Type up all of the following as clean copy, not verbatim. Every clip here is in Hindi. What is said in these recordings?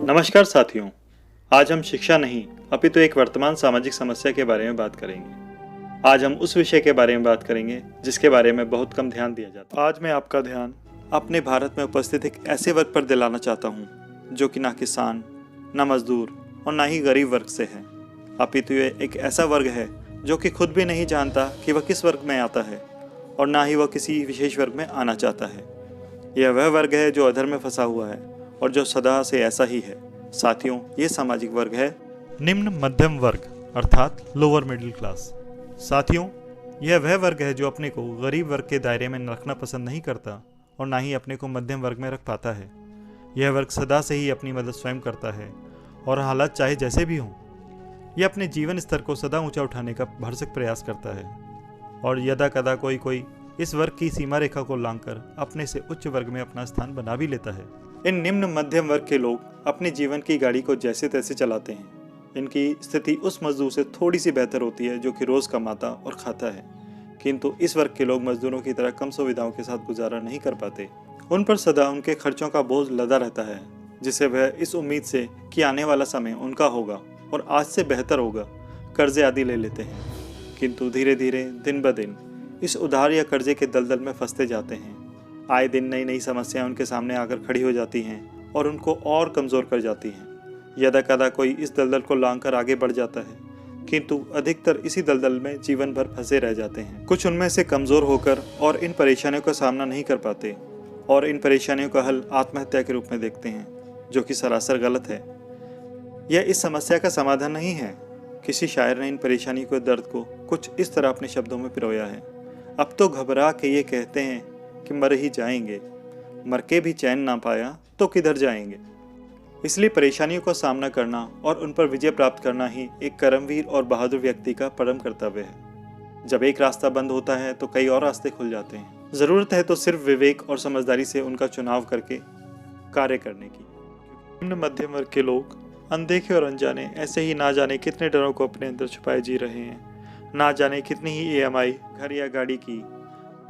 नमस्कार साथियों। आज हम शिक्षा नहीं अपितु एक वर्तमान सामाजिक समस्या के बारे में बात करेंगे। आज हम उस विषय के बारे में बात करेंगे जिसके बारे में बहुत कम ध्यान दिया जाता है। आज मैं आपका ध्यान अपने भारत में उपस्थित एक ऐसे वर्ग पर दिलाना चाहता हूँ जो कि ना किसान, ना मजदूर और ना ही गरीब वर्ग से है, अपितु ये एक ऐसा वर्ग है जो कि खुद भी नहीं जानता कि वह किस वर्ग में आता है और ना ही वह किसी विशेष वर्ग में आना चाहता है। यह वह वर्ग है जो अधर में फंसा हुआ है और जो सदा से ऐसा ही है। साथियों, ये सामाजिक वर्ग है निम्न मध्यम वर्ग अर्थात लोअर मिडिल क्लास। साथियों, यह वह वर्ग है जो अपने को गरीब वर्ग के दायरे में रखना पसंद नहीं करता और ना ही अपने को मध्यम वर्ग में रख पाता है। यह वर्ग सदा से ही अपनी मदद स्वयं करता है और हालात चाहे जैसे भी हों, यह अपने जीवन स्तर को सदा ऊंचा उठाने का भरसक प्रयास करता है और यदा कदा कोई इस वर्ग की सीमा रेखा को लांघकर अपने से उच्च वर्ग में अपना स्थान बना भी लेता है। इन निम्न मध्यम वर्ग के लोग अपने जीवन की गाड़ी को जैसे तैसे चलाते हैं। इनकी स्थिति उस मजदूर से थोड़ी सी बेहतर होती है जो कि रोज कमाता और खाता है, किंतु इस वर्ग के लोग मजदूरों की तरह कम सुविधाओं के साथ गुजारा नहीं कर पाते। उन पर सदा उनके खर्चों का बोझ लदा रहता है, जिसे वह इस उम्मीद से कि आने वाला समय उनका होगा और आज से बेहतर होगा कर्जे आदि ले लेते हैं, किंतु धीरे धीरे दिन ब दिन इस उधार या कर्जे के दलदल में फंसते जाते हैं। आए दिन नई नई समस्याएं उनके सामने आकर खड़ी हो जाती हैं और उनको और कमज़ोर कर जाती हैं। यदा कदा कोई इस दलदल को लांघकर आगे बढ़ जाता है, किंतु अधिकतर इसी दलदल में जीवन भर फंसे रह जाते हैं। कुछ उनमें से कमज़ोर होकर और इन परेशानियों का सामना नहीं कर पाते और इन परेशानियों का हल आत्महत्या के रूप में देखते हैं, जो कि सरासर गलत है। यह इस समस्या का समाधान नहीं है। किसी शायर ने इन परेशानी के दर्द को कुछ इस तरह अपने शब्दों में पिरोया है। अब तो घबरा के ये कहते हैं कि मर ही जाएंगे, मर के भी चैन ना पाया तो किधर जाएंगे। इसलिए परेशानियों का सामना करना और उन पर विजय प्राप्त करना ही एक कर्मवीर और बहादुर व्यक्ति का परम कर्तव्य है। जब एक रास्ता बंद होता है तो कई और रास्ते खुल जाते हैं। ज़रूरत है तो सिर्फ विवेक और समझदारी से उनका चुनाव करके कार्य करने की। निम्न मध्यम वर्ग के लोग अनदेखे और अनजाने ऐसे ही ना जाने कितने डरों को अपने अंदर छुपाए जी रहे हैं। ना जाने कितनी ही EMI, घर या गाड़ी की,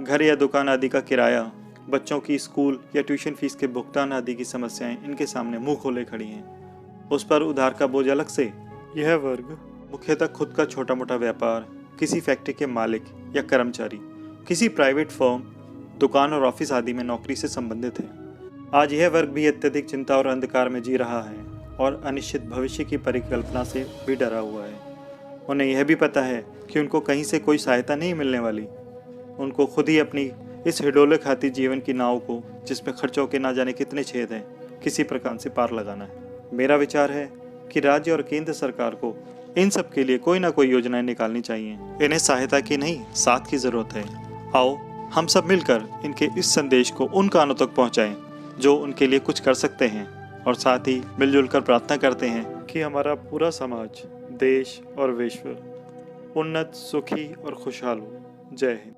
घर या दुकान आदि का किराया, बच्चों की स्कूल या ट्यूशन फीस के भुगतान आदि की समस्याएं इनके सामने मुंह खोले खड़ी हैं। उस पर उधार का बोझ अलग से। यह वर्ग मुख्यतः खुद का छोटा मोटा व्यापार, किसी फैक्ट्री के मालिक या कर्मचारी, किसी प्राइवेट फर्म, दुकान और ऑफिस आदि में नौकरी से संबंधित है। आज यह वर्ग भी अत्यधिक चिंता और अंधकार में जी रहा है और अनिश्चित भविष्य की परिकल्पना से भी डरा हुआ है। उन्हें यह भी पता है कि उनको कहीं से कोई सहायता नहीं मिलने वाली। उनको खुद ही अपनी इस हिडोले खाती जीवन की नाव को, जिसमें खर्चों के ना जाने कितने छेद हैं, किसी प्रकार से पार लगाना है। मेरा विचार है कि राज्य और केंद्र सरकार को इन सब के लिए कोई ना कोई योजनाएं निकालनी चाहिए। इन्हें सहायता की नहीं, साथ की ज़रूरत है। आओ हम सब मिलकर इनके इस संदेश को उन कानों तक पहुँचाएँ जो उनके लिए कुछ कर सकते हैं, और साथ ही मिलजुल कर प्रार्थना करते हैं कि हमारा पूरा समाज, देश और विश्व उन्नत, सुखी और खुशहाल हो। जय हिंद।